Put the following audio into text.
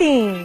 3،